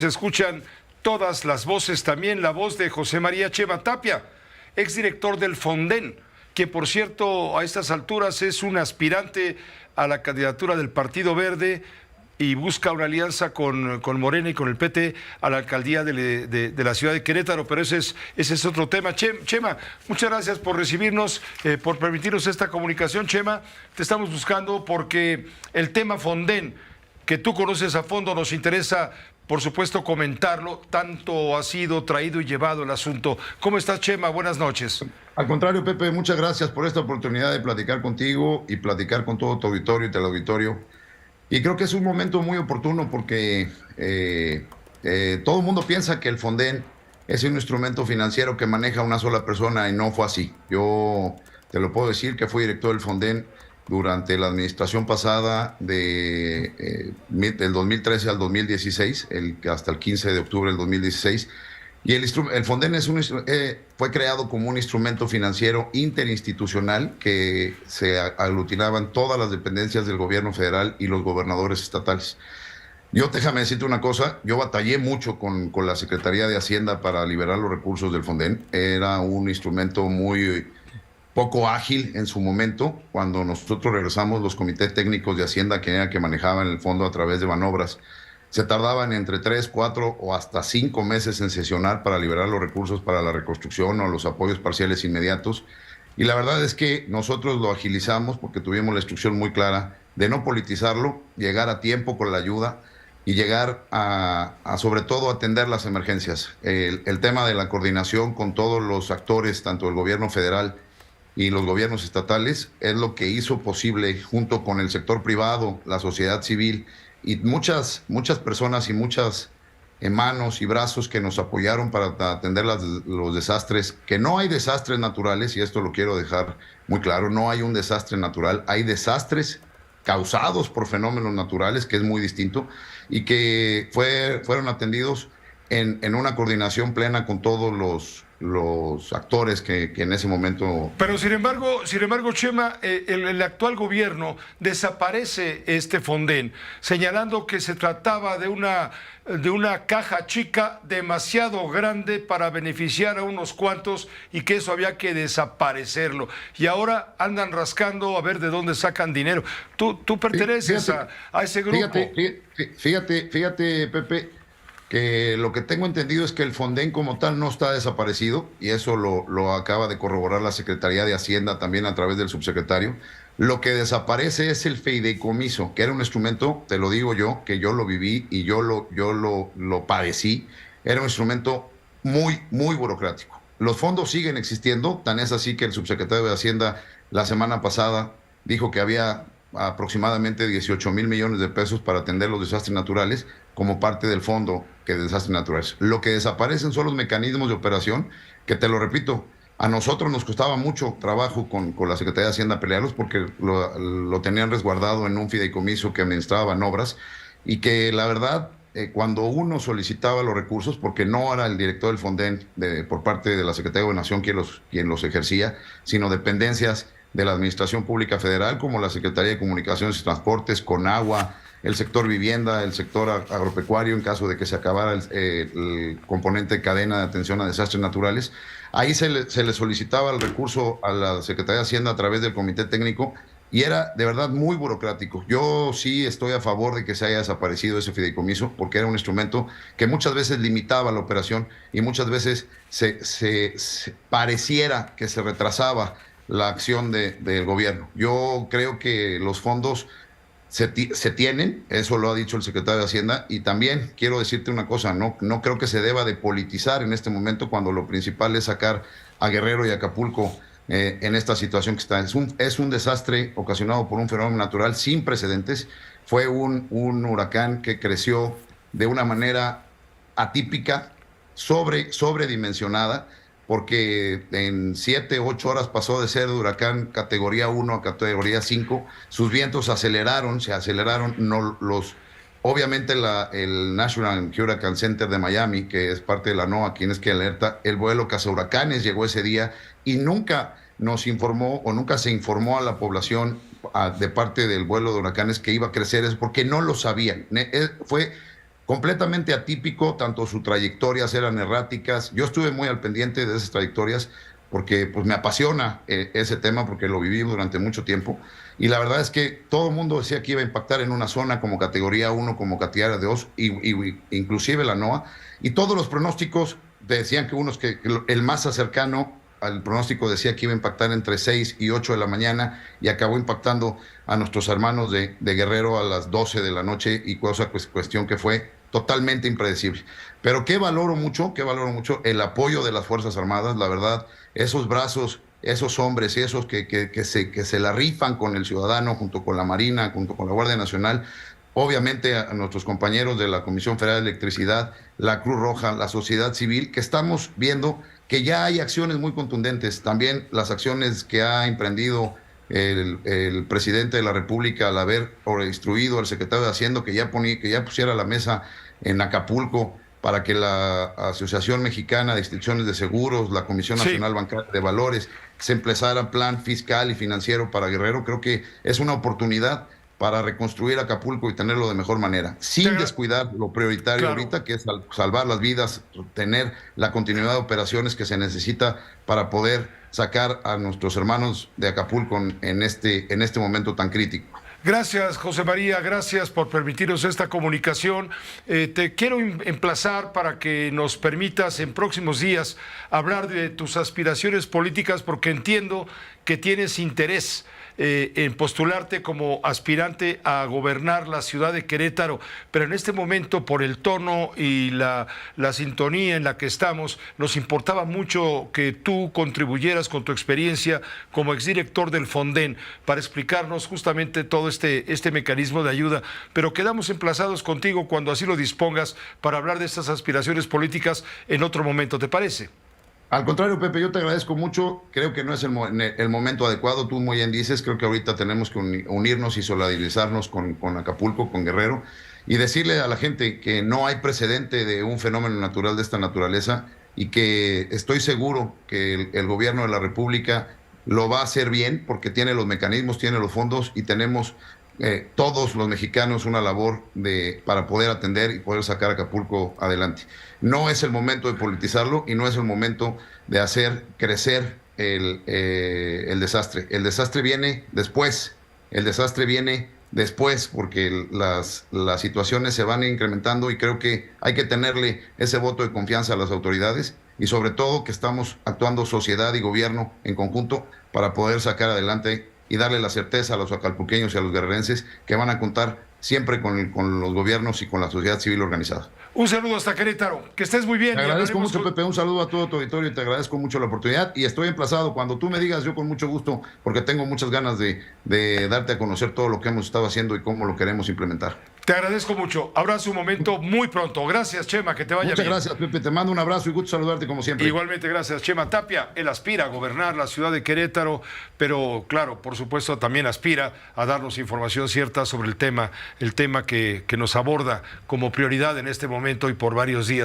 Se escuchan todas las voces, también la voz de José María Chema Tapia, exdirector del Fonden, que por cierto a estas alturas es un aspirante a la candidatura del Partido Verde y busca una alianza con Morena y con el PT a la alcaldía de la ciudad de Querétaro, pero ese es otro tema. Chema, muchas gracias por recibirnos, por permitirnos esta comunicación. Chema, te estamos buscando porque el tema Fonden, que tú conoces a fondo, nos interesa, por supuesto, comentarlo. Tanto ha sido traído y llevado el asunto. ¿Cómo estás, Chema? Buenas noches. Al contrario, Pepe, muchas gracias por esta oportunidad de platicar contigo y platicar con todo tu auditorio y teleauditorio. Y creo que es un momento muy oportuno porque todo el mundo piensa que el Fonden es un instrumento financiero que maneja una sola persona y no fue así. Yo te lo puedo decir que fui director del Fonden durante la administración pasada del 2013 al 2016, hasta el 15 de octubre del 2016. Y el Fonden fue creado como un instrumento financiero interinstitucional que se aglutinaban todas las dependencias del gobierno federal y los gobernadores estatales. Déjame decirte una cosa, yo batallé mucho con la Secretaría de Hacienda para liberar los recursos del Fonden. Era un instrumento muy poco ágil en su momento. Cuando nosotros regresamos, los comités técnicos de Hacienda, que manejaban el fondo a través de Banobras, se tardaban entre 3, 4 o hasta 5 meses en sesionar para liberar los recursos para la reconstrucción o los apoyos parciales inmediatos. Y la verdad es que nosotros lo agilizamos porque tuvimos la instrucción muy clara de no politizarlo, llegar a tiempo con la ayuda y llegar sobre todo, atender las emergencias. El tema de la coordinación con todos los actores, tanto el gobierno federal y los gobiernos estatales, es lo que hizo posible, junto con el sector privado, la sociedad civil y muchas personas y muchas manos y brazos que nos apoyaron para atender los desastres, que no hay desastres naturales, y esto lo quiero dejar muy claro, no hay un desastre natural, hay desastres causados por fenómenos naturales, que es muy distinto, y que fueron atendidos en una coordinación plena con todos los actores que en ese momento... Pero sin embargo, Chema, el actual gobierno desaparece este Fonden, señalando que se trataba de una caja chica demasiado grande para beneficiar a unos cuantos y que eso había que desaparecerlo. Y ahora andan rascando a ver de dónde sacan dinero. Tú perteneces a ese grupo. Fíjate, Pepe, que lo que tengo entendido es que el Fonden como tal no está desaparecido, y eso lo acaba de corroborar la Secretaría de Hacienda también a través del subsecretario. Lo que desaparece es el fideicomiso, que era un instrumento, te lo digo yo, que yo lo viví y yo lo padecí. Era un instrumento muy, muy burocrático. Los fondos siguen existiendo, tan es así que el subsecretario de Hacienda la semana pasada dijo que había aproximadamente 18,000 millones de pesos para atender los desastres naturales como parte del fondo de desastres naturales. Lo que desaparecen son los mecanismos de operación, que te lo repito, a nosotros nos costaba mucho trabajo con la Secretaría de Hacienda pelearlos porque lo tenían resguardado en un fideicomiso que administraba Banobras, y que la verdad, cuando uno solicitaba los recursos, porque no era el director del Fonden por parte de la Secretaría de Gobernación quien los ejercía, sino dependencias de la Administración Pública Federal, como la Secretaría de Comunicaciones y Transportes, Conagua, el sector vivienda, el sector agropecuario, en caso de que se acabara el componente cadena de atención a desastres naturales. Ahí se le solicitaba el recurso a la Secretaría de Hacienda a través del Comité Técnico, y era de verdad muy burocrático. Yo sí estoy a favor de que se haya desaparecido ese fideicomiso, porque era un instrumento que muchas veces limitaba la operación y muchas veces se pareciera que se retrasaba la acción del gobierno. Yo creo que los fondos se tienen, eso lo ha dicho el secretario de Hacienda, y también quiero decirte una cosa, no creo que se deba de politizar en este momento, cuando lo principal es sacar a Guerrero y Acapulco en esta situación que está. Es un desastre ocasionado por un fenómeno natural sin precedentes. Fue un huracán que creció de una manera atípica, sobredimensionada, porque en 7, 8 horas pasó de ser de huracán categoría 1 a categoría 5. Sus vientos se aceleraron. Obviamente el National Hurricane Center de Miami, que es parte de la NOAA, quien es que alerta, el vuelo cazahuracanes llegó ese día y nunca nos informó o nunca se informó a la población de parte del vuelo de huracanes que iba a crecer eso, porque no lo sabían. Fue completamente atípico, tanto sus trayectorias eran erráticas. Yo estuve muy al pendiente de esas trayectorias porque pues me apasiona ese tema, porque lo viví durante mucho tiempo. Y la verdad es que todo el mundo decía que iba a impactar en una zona como categoría 1, como categoría 2, inclusive la NOA. Y todos los pronósticos decían que el más cercano al pronóstico decía que iba a impactar entre 6 y 8 de la mañana, y acabó impactando a nuestros hermanos de Guerrero a las 12 de la noche, y cuestión que fue totalmente impredecible. Pero qué valoro mucho el apoyo de las Fuerzas Armadas, la verdad, esos brazos, esos hombres y esos que se la rifan con el ciudadano, junto con la Marina, junto con la Guardia Nacional. Obviamente a nuestros compañeros de la Comisión Federal de Electricidad, la Cruz Roja, la sociedad civil, que estamos viendo que ya hay acciones muy contundentes. También las acciones que ha emprendido el presidente de la República al haber instruido al secretario de Hacienda que ya pusiera la mesa en Acapulco para que la Asociación Mexicana de Instituciones de Seguros, la Comisión Nacional Bancaria de Valores, se empezara plan fiscal y financiero para Guerrero. Creo que es una oportunidad para reconstruir Acapulco y tenerlo de mejor manera, sin descuidar lo prioritario ahorita, que es salvar las vidas, tener la continuidad de operaciones que se necesita para poder sacar a nuestros hermanos de Acapulco en este momento tan crítico. Gracias, José María, gracias por permitirnos esta comunicación. Te quiero emplazar para que nos permitas en próximos días hablar de tus aspiraciones políticas, porque entiendo que tienes interés en postularte como aspirante a gobernar la ciudad de Querétaro, pero en este momento, por el tono y la sintonía en la que estamos, nos importaba mucho que tú contribuyeras con tu experiencia como exdirector del Fonden para explicarnos justamente todo este mecanismo de ayuda, pero quedamos emplazados contigo cuando así lo dispongas para hablar de estas aspiraciones políticas en otro momento, ¿te parece? Al contrario, Pepe, yo te agradezco mucho. Creo que no es el momento adecuado. Tú muy bien dices, creo que ahorita tenemos que unirnos y solidarizarnos con Acapulco, con Guerrero, y decirle a la gente que no hay precedente de un fenómeno natural de esta naturaleza, y que estoy seguro que el gobierno de la República lo va a hacer bien, porque tiene los mecanismos, tiene los fondos, y tenemos todos los mexicanos una labor para poder atender y poder sacar a Acapulco adelante. No es el momento de politizarlo y no es el momento de hacer crecer el desastre. El desastre viene después. Porque las situaciones se van incrementando, y creo que hay que tenerle ese voto de confianza a las autoridades, y sobre todo que estamos actuando sociedad y gobierno en conjunto para poder sacar adelante y darle la certeza a los acapulqueños y a los guerrerenses que van a contar siempre con los gobiernos y con la sociedad civil organizada. Un saludo hasta Querétaro, que estés muy bien. Te agradezco mucho, Pepe, un saludo a todo tu auditorio, y te agradezco mucho la oportunidad, y estoy emplazado cuando tú me digas, yo con mucho gusto, porque tengo muchas ganas de darte a conocer todo lo que hemos estado haciendo y cómo lo queremos implementar. Te agradezco mucho. Abrazo, un momento muy pronto. Gracias, Chema, que te vaya bien. Muchas gracias, Pepe. Te mando un abrazo y gusto saludarte como siempre. Igualmente, gracias, Chema Tapia. Él aspira a gobernar la ciudad de Querétaro, pero claro, por supuesto, también aspira a darnos información cierta sobre el tema que nos aborda como prioridad en este momento y por varios días.